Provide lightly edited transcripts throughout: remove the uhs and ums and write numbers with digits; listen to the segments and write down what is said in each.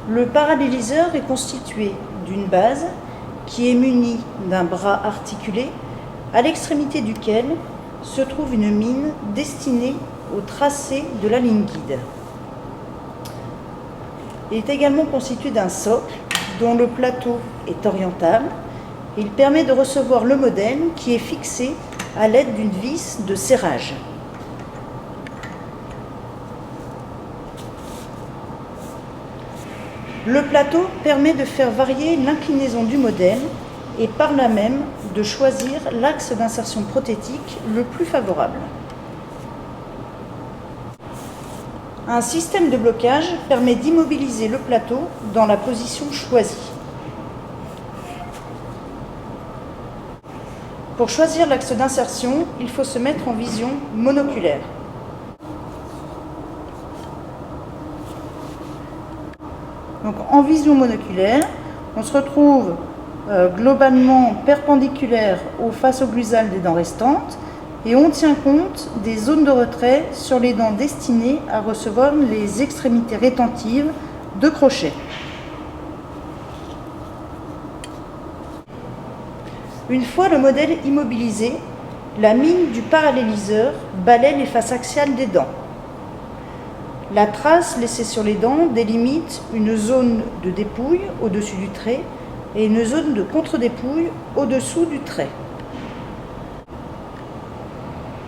Le paralléliseur est constitué d'une base qui est munie d'un bras articulé, à l'extrémité duquel se trouve une mine destinée au tracé de la ligne guide. Il est également constitué d'un socle dont le plateau est orientable. Il permet de recevoir le modèle qui est fixé à l'aide d'une vis de serrage. Le plateau permet de faire varier l'inclinaison du modèle et par là même de choisir l'axe d'insertion prothétique le plus favorable. Un système de blocage permet d'immobiliser le plateau dans la position choisie. Pour choisir l'axe d'insertion, il faut se mettre en vision monoculaire. Donc, en vision monoculaire, on se retrouve globalement perpendiculaire aux faces occlusales des dents restantes et on tient compte des zones de retrait sur les dents destinées à recevoir les extrémités rétentives de crochet. Une fois le modèle immobilisé, la mine du paralléliseur balaie les faces axiales des dents. La trace laissée sur les dents délimite une zone de dépouille au-dessus du trait et une zone de contre-dépouille au-dessous du trait.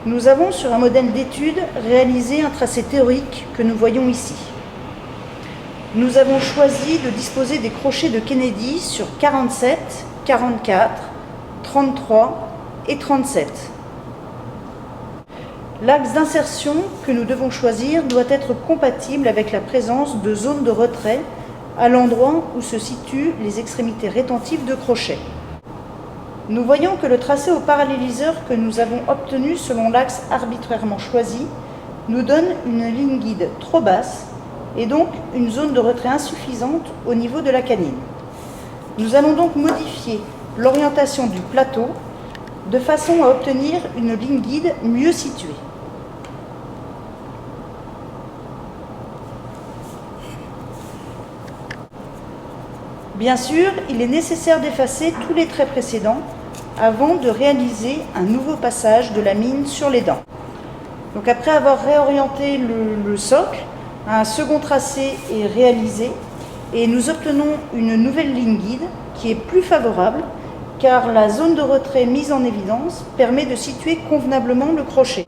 Nous avons sur un modèle d'étude réalisé un tracé théorique que nous voyons ici. Nous avons choisi de disposer des crochets de Kennedy sur 47, 44, 33 et 37. L'axe d'insertion que nous devons choisir doit être compatible avec la présence de zones de retrait à l'endroit où se situent les extrémités rétentives de crochet. Nous voyons que le tracé au paralléliseur que nous avons obtenu selon l'axe arbitrairement choisi nous donne une ligne guide trop basse et donc une zone de retrait insuffisante au niveau de la canine. Nous allons donc modifier l'orientation du plateau de façon à obtenir une ligne guide mieux située. Bien sûr, il est nécessaire d'effacer tous les traits précédents avant de réaliser un nouveau passage de la mine sur les dents. Donc après avoir réorienté le socle, un second tracé est réalisé et nous obtenons une nouvelle ligne guide qui est plus favorable car la zone de retrait mise en évidence permet de situer convenablement le crochet.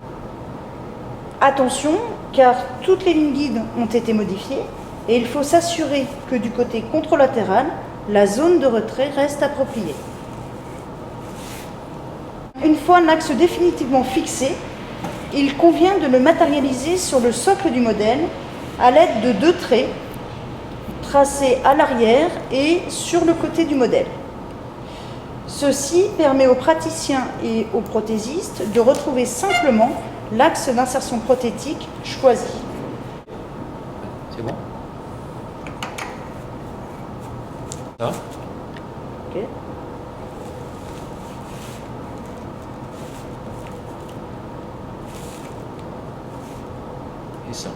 Attention, car toutes les lignes guides ont été modifiées et il faut s'assurer que du côté contralatéral, la zone de retrait reste appropriée. Une fois l'axe définitivement fixé, il convient de le matérialiser sur le socle du modèle à l'aide de deux traits tracés à l'arrière et sur le côté du modèle. Ceci permet aux praticiens et aux prothésistes de retrouver simplement l'axe d'insertion prothétique choisi. C'est bon? Ça? Ok. Et ça?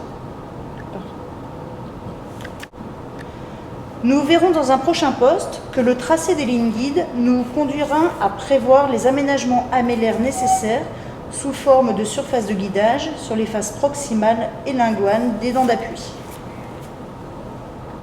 Nous verrons dans un prochain poste que le tracé des lignes guides nous conduira à prévoir les aménagements amélaires nécessaires sous forme de surface de guidage sur les faces proximales et linguales des dents d'appui.